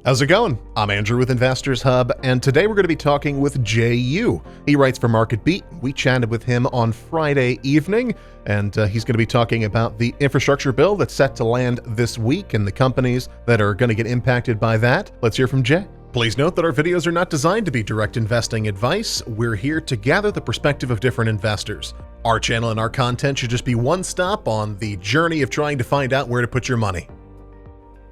How's it going? I'm Andrew with Investors Hub, and today we're going to be talking with Jea Yu. He writes for MarketBeat. We chatted with him on Friday evening, and he's going to be talking about the infrastructure bill that's set to land this week and the companies that are going to get impacted by that. Let's hear from Jea. Please note that our videos are not designed to be direct investing advice. We're here to gather the perspective of different investors. Our channel and our content should just be one stop on the journey of trying to find out where to put your money.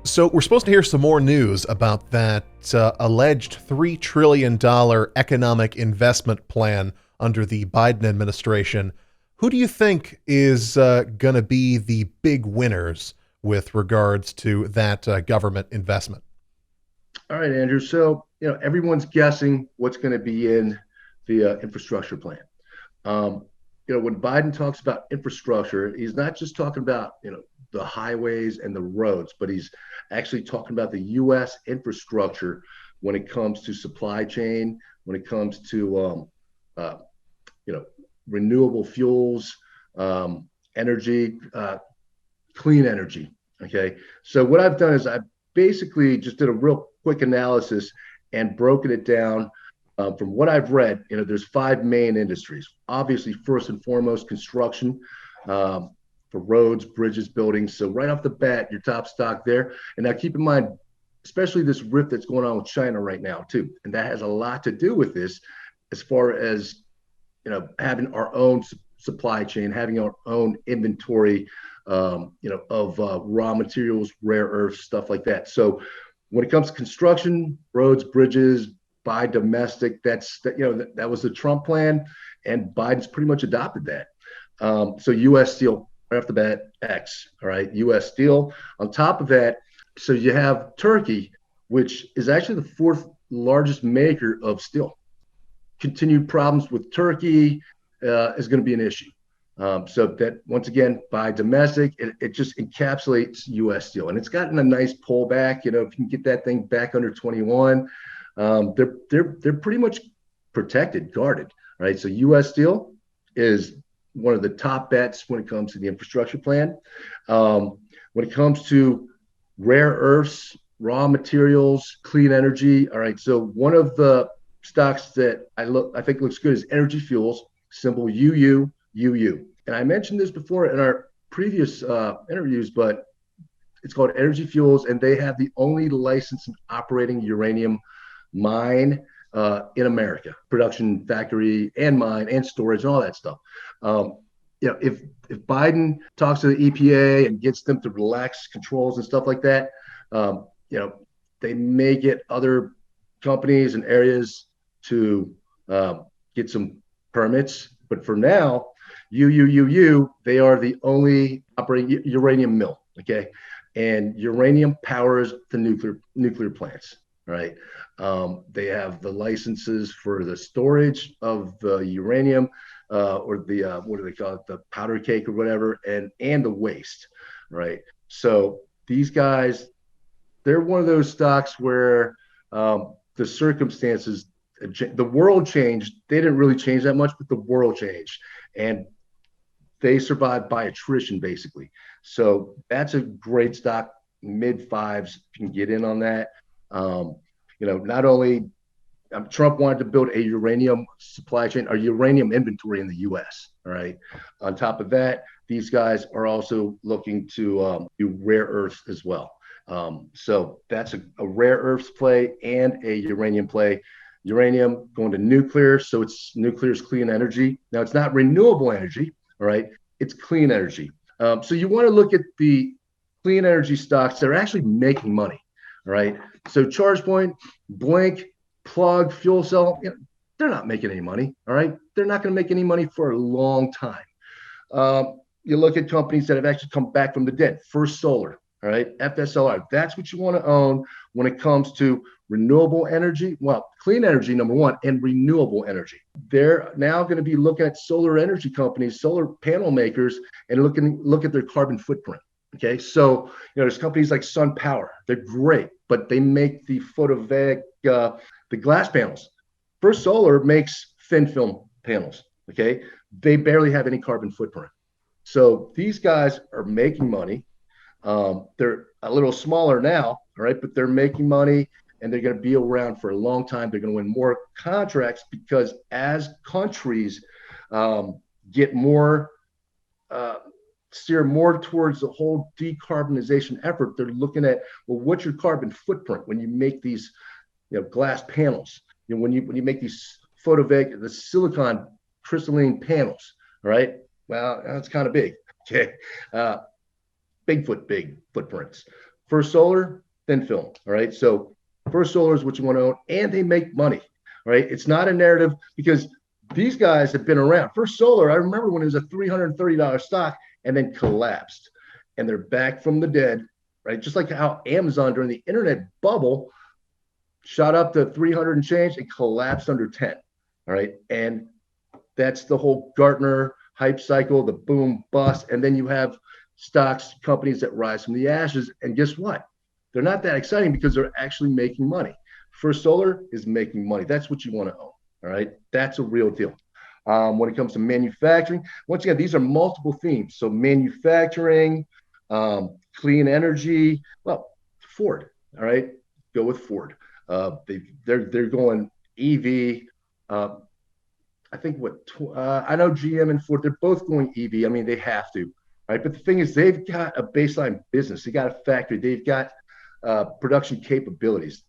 So we're supposed to hear some more news about that alleged $3 trillion economic investment plan under the Biden administration. Who do you think is going to be the big winners with regards to that government investment? All right, Andrew. So, everyone's guessing what's going to be in the infrastructure plan. When Biden talks about infrastructure, he's not just talking about, the highways and the roads, but he's actually talking about the U.S. infrastructure when it comes to supply chain, when it comes to, renewable fuels, energy, clean energy. Okay. So what I've done is I basically just did a real quick analysis and broken it down. From what I've read, there's five main industries. Obviously, first and foremost, construction, for roads, bridges, buildings. So right off the bat, your top stock there. And now keep in mind, especially this rift that's going on with China right now too. And that has a lot to do with this as far as, having our own supply chain, having our own inventory, of raw materials, rare earths, stuff like that. So when it comes to construction, roads, bridges, buy domestic, that was the Trump plan, and Biden's pretty much adopted that. So U.S. Steel, right off the bat, X, all right, U.S. Steel. On top of that, so you have Turkey, which is actually the fourth largest maker of steel. Continued problems with Turkey is going to be an issue. So that, once again, buy domestic, it just encapsulates U.S. Steel. And it's gotten a nice pullback. If you can get that thing back under 21, they're pretty much protected, guarded, right? So U.S. Steel is one of the top bets when it comes to the infrastructure plan. When it comes to rare earths, raw materials, clean energy, all right. So one of the stocks that I think looks good is Energy Fuels, symbol UUUU. And I mentioned this before in our previous interviews, but it's called Energy Fuels, and they have the only licensed and operating uranium mine in America, production factory and mine and storage and all that stuff. If Biden talks to the EPA and gets them to relax controls and stuff like that, they may get other companies and areas to get some permits. But for now, UUUU, they are the only operating uranium mill. Okay, and uranium powers the nuclear plants. Right. They have the licenses for the storage of the uranium, or the what do they call it, the powder cake or whatever, and the waste. Right. So these guys, they're one of those stocks where the circumstances, the world changed. They didn't really change that much, but the world changed, and they survived by attrition, basically. So that's a great stock, mid fives. If you can get in on that. Not only Trump wanted to build a uranium supply chain, or uranium inventory in the U.S. All right. On top of that, these guys are also looking to do rare earths as well. So that's a rare earths play and a uranium play. Uranium going to nuclear, so it's nuclear's clean energy. Now it's not renewable energy. All right. It's clean energy. So you want to look at the clean energy stocks that are actually making money. All right. So ChargePoint, Blink, Plug, Fuel Cell, they're not making any money. All right. They're not going to make any money for a long time. You look at companies that have actually come back from the dead. First Solar. All right. FSLR. That's what you want to own when it comes to renewable energy. Well, clean energy, number one, and renewable energy. They're now going to be looking at solar energy companies, solar panel makers, and look at their carbon footprint. Okay, so there's companies like Sun Power. They're great, but they make the photovoltaic, the glass panels. First Solar makes thin film panels. Okay, they barely have any carbon footprint. So these guys are making money. They're a little smaller now, all right, but they're making money and they're going to be around for a long time. They're going to win more contracts because as countries get more, uh, steer more towards the whole decarbonization effort, they're looking at, well, what's your carbon footprint when you make these, glass panels? When you make these photovoltaic, the silicon crystalline panels, all right? Well, that's kind of big. Okay. Uh, big footprints. First solar, thin film. All right. So first solar is what you want to own, and they make money. All right. It's not a narrative because these guys have been around. First solar, I remember when it was a $330 stock and then collapsed. And they're back from the dead, right? Just like how Amazon during the internet bubble shot up to 300 and change and collapsed under 10. All right. And that's the whole Gartner hype cycle, the boom bust. And then you have stocks, companies that rise from the ashes. And guess what? They're not that exciting because they're actually making money. First Solar is making money. That's what you want to own. All right. That's a real deal. When it comes to manufacturing, once again, these are multiple themes. So manufacturing, clean energy, well, Ford. All right. Go with Ford. They're going EV. I think I know GM and Ford, they're both going EV. I mean, they have to, right? But the thing is, they've got a baseline business. They got a factory. They've got production capabilities.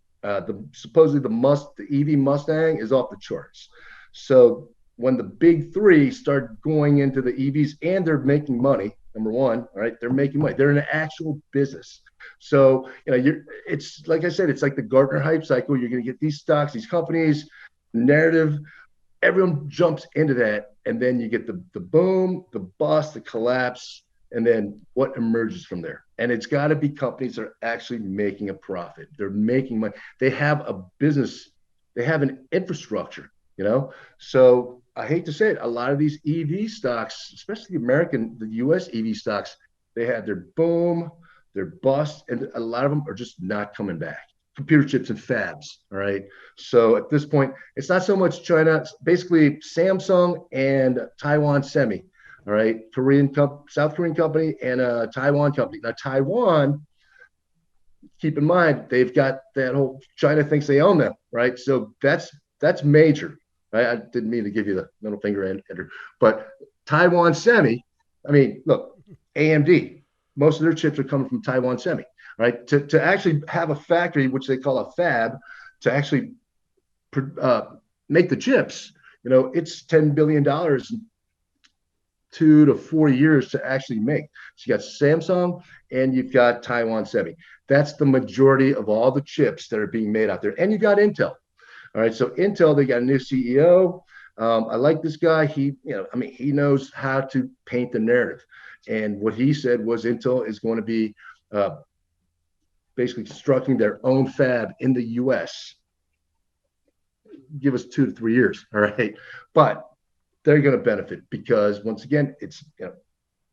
Supposedly the EV Mustang is off the charts. So when the big three start going into the EVs and they're making money, number one, all right, they're making money. They're in an actual business. So it's like I said, it's like the Gartner hype cycle. You're going to get these stocks, these companies, narrative. Everyone jumps into that, and then you get the boom, the bust, the collapse, and then what emerges from there. And it's got to be companies that are actually making a profit. They're making money. They have a business. They have an infrastructure. So I hate to say it, a lot of these EV stocks, especially the U.S. EV stocks, they had their boom, their bust, and a lot of them are just not coming back. Computer chips and fabs. All right. So at this point, it's not so much China. It's basically Samsung and Taiwan Semi. All right. South Korean company and a Taiwan company. Now, Taiwan, keep in mind, they've got that whole China thinks they own them. Right. So that's major. Right. I didn't mean to give you the middle finger enter, but Taiwan Semi, I mean, look, AMD, most of their chips are coming from Taiwan Semi. Right, to actually have a factory, which they call a fab, to actually make the chips, it's $10 billion in 2 to 4 years to actually make. So you got Samsung and you've got Taiwan Semi. That's the majority of all the chips that are being made out there. And you got Intel. All right, so Intel, they got a new CEO. I like this guy. He knows how to paint the narrative. And what he said was Intel is going to be basically constructing their own fab in the U.S. Give us 2 to 3 years, all right? But they're going to benefit because, once again, it's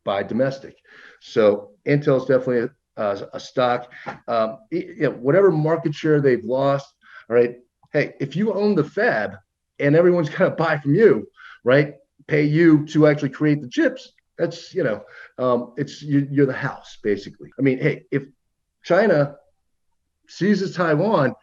buy domestic. So Intel is definitely a stock. Whatever market share they've lost, all right? Hey, if you own the fab and everyone's going to buy from you, right? Pay you to actually create the chips. That's you're the house basically. I mean, hey, if China seizes Taiwan,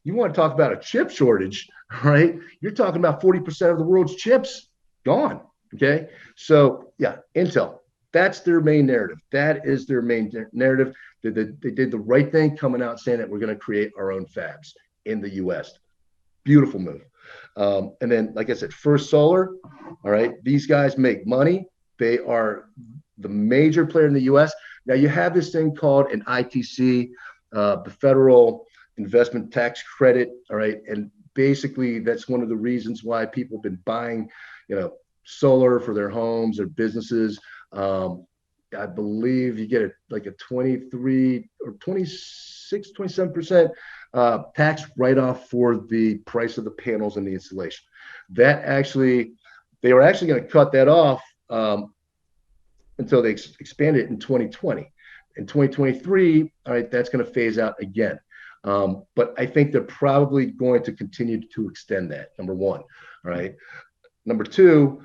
you want to talk about a chip shortage, right? You're talking about 40% of the world's chips gone. Okay. So yeah, Intel, that's their main narrative. That is their main narrative. They did the right thing coming out saying that we're going to create our own fabs in the US. Beautiful move. And then, like I said, First Solar, all right, these guys make money. They are the major player in the US. Now you have this thing called an ITC, the federal investment tax credit. All right. And basically that's one of the reasons why people have been buying, solar for their homes, their businesses. I believe you get like a 23 or 26, 27% tax write-off for the price of the panels and the installation. They were actually going to cut that off until they expanded it in 2020. In 2023, all right, that's going to phase out again. But I think they're probably going to continue to extend that, number one. All right. Number two,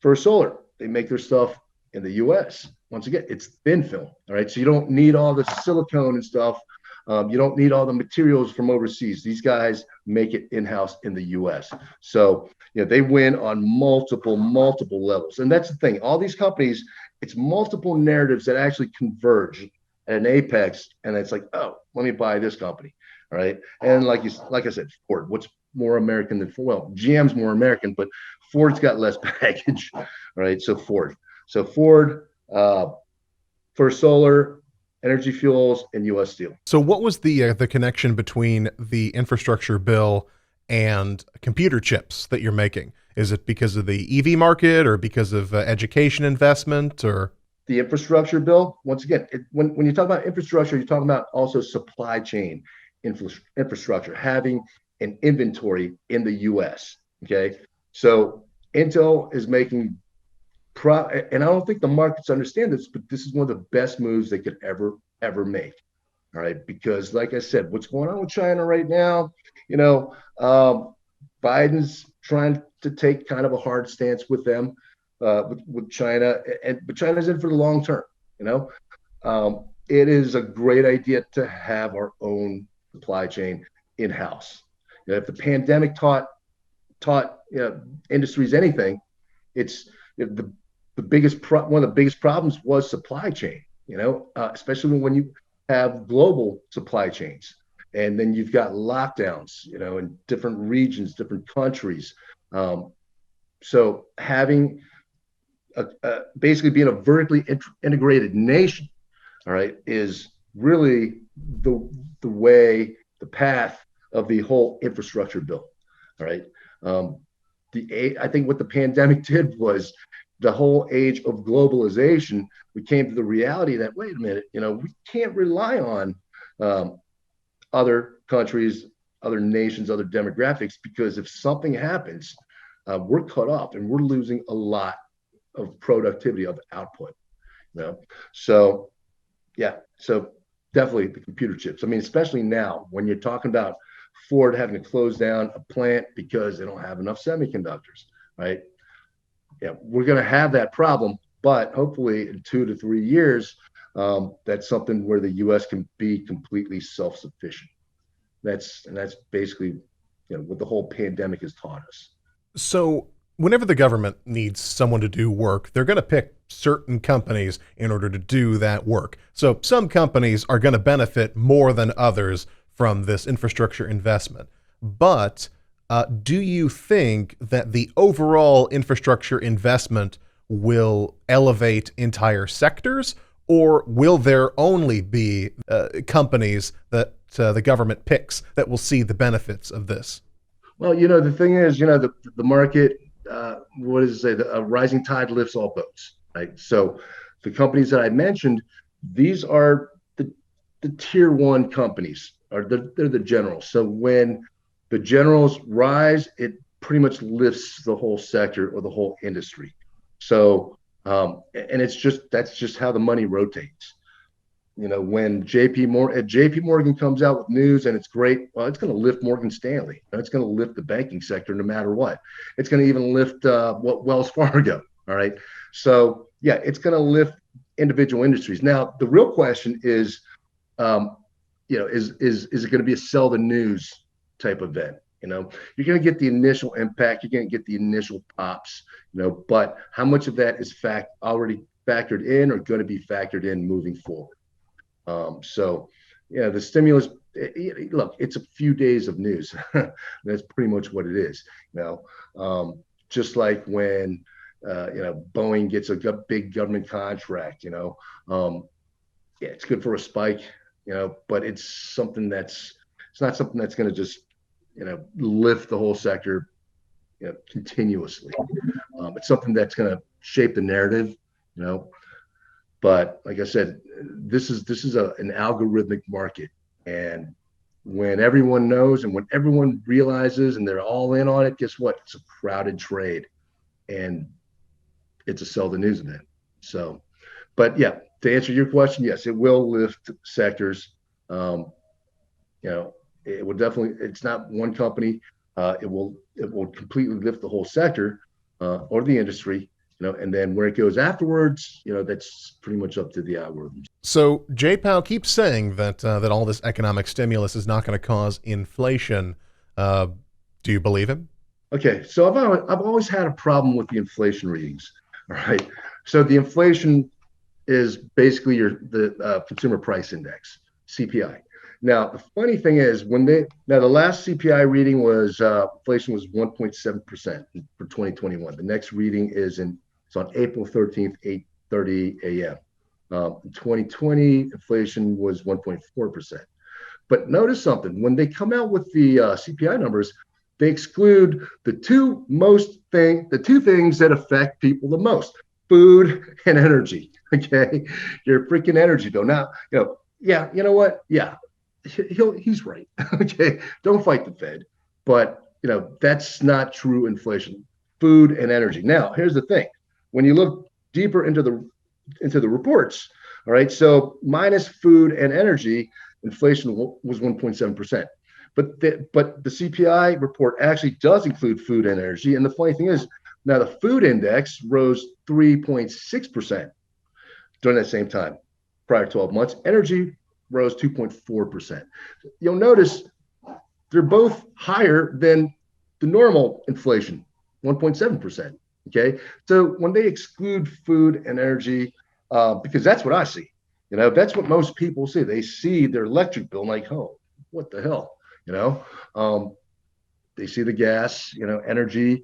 First Solar, they make their stuff in the US. once again, it's thin film. All right. So you don't need all the silicone and stuff. You don't need all the materials from overseas. These guys make it in-house in the US. So, they win on multiple levels. And that's the thing. All these companies, it's multiple narratives that actually converge at an apex. And it's like, oh, let me buy this company. All right. And like I said, Ford, what's more American than Ford? Well, GM's more American, but Ford's got less baggage. All right. So Ford, First Solar, Energy Fuels, and U.S. Steel. So what was the connection between the infrastructure bill and computer chips that you're making? Is it because of the EV market or because of education investment or? The infrastructure bill, once again, when you talk about infrastructure, you're talking about also supply chain infrastructure, having an inventory in the U.S. Okay. So Intel is making and I don't think the markets understand this, but this is one of the best moves they could ever make. All right, because like I said, what's going on with China right now? Biden's trying to take kind of a hard stance with them, with China, but China's in for the long term. It is a great idea to have our own supply chain in house. If the pandemic taught industries anything, it's the biggest one of the biggest problems was supply chain. Especially when you have global supply chains, and then you've got lockdowns, in different regions, different countries. So having basically being a vertically integrated nation, all right, is really the path of the whole infrastructure bill. All right. I think what the pandemic did was the whole age of globalization, we came to the reality that, wait a minute, we can't rely on other countries, other nations, other demographics, because if something happens, we're cut off and we're losing a lot of productivity of output. So definitely the computer chips. I mean, especially now when you're talking about Ford having to close down a plant because they don't have enough semiconductors, right? Yeah, we're going to have that problem, but hopefully in 2 to 3 years, that's something where the U.S. can be completely self-sufficient. That's basically what the whole pandemic has taught us. So whenever the government needs someone to do work, they're going to pick certain companies in order to do that work. So some companies are going to benefit more than others from this infrastructure investment. But do you think that the overall infrastructure investment will elevate entire sectors, or will there only be companies that the government picks that will see the benefits of this? Well, the thing is, the market, what does it say? A rising tide lifts all boats, right? So the companies that I mentioned, these are the tier one companies, or they're the generals. So when the generals rise, it pretty much lifts the whole sector or the whole industry. So, and that's just how the money rotates. When JP Morgan comes out with news and it's great, well, it's going to lift Morgan Stanley. It's going to lift the banking sector no matter what. It's going to even lift Wells Fargo. All right. So yeah, it's going to lift individual industries. Now, the real question is, is it going to be a sell the news type event? You're going to get the initial impact, you're going to get the initial pops, but how much of that is already factored in or going to be factored in moving forward? So the stimulus, look, it's a few days of news. That's pretty much what it is. Just like when Boeing gets a big government contract, it's good for a spike, but it's not something that's going to just lift the whole sector continuously. It's something that's going to shape the narrative, but like I said, this is an algorithmic market, and when everyone knows and when everyone realizes and they're all in on it, guess what? It's a crowded trade, and it's a sell the news event. So, but yeah, to answer your question, yes, it will lift sectors. It will definitely. It's not one company. It will completely lift the whole sector or the industry. and then where it goes afterwards, that's pretty much up to the algorithms. So Jay Powell keeps saying that all this economic stimulus is not going to cause inflation. Do you believe him? Okay, so I've always had a problem with the inflation readings. All right, so the inflation is basically the consumer price index, CPI. Now the funny thing is the last CPI reading was inflation was 1.7% for 2021. The next reading it's on April 13th, 8:30 a.m. In 2020, inflation was 1.4%. But notice something: when they come out with the CPI numbers, they exclude the two things that affect people the most: food and energy. Okay, your freaking energy bill. Now, yeah, you know what? Yeah, he's right. Okay, don't fight the Fed, but that's not true inflation. Food and energy. Now, here's the thing: when you look deeper into the reports, all right, so minus food and energy, inflation was 1.7%. But the CPI report actually does include food and energy. And the funny thing is, now the food index rose 3.6% during that same time, prior 12 months. Energy rose 2.4%. You'll notice they're both higher than the normal inflation, 1.7%. Okay, so when they exclude food and energy, because that's what I see, that's what most people see. They see their electric bill like, oh, what the hell? They see the gas, energy.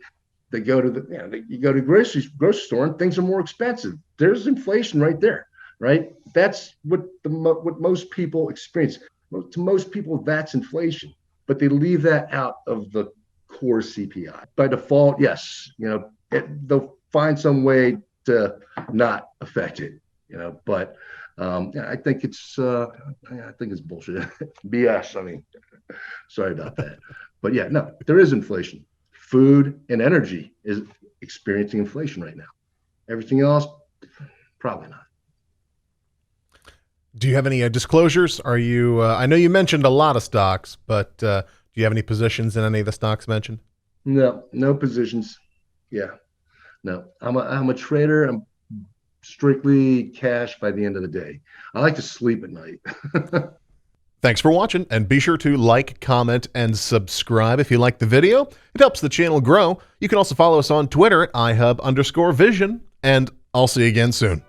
They go to you go to grocery store and things are more expensive. There's inflation right there, right? That's what most people experience. To most people, that's inflation, but they leave that out of the core CPI by default. Yes, they'll find some way to not affect it, but. I think it's bullshit. BS. I mean, sorry about that. But yeah, no, there is inflation. Food and energy is experiencing inflation right now. Everything else, probably not. Do you have any disclosures? Are you? I know you mentioned a lot of stocks, but do you have any positions in any of the stocks mentioned? No positions. Yeah, no. I'm a trader. I'm strictly cash by the end of the day. I like to sleep at night. Thanks for watching, and be sure to like, comment, and subscribe if you like the video. It helps the channel grow. You can also follow us on Twitter at iHub_vision, and I'll see you again soon.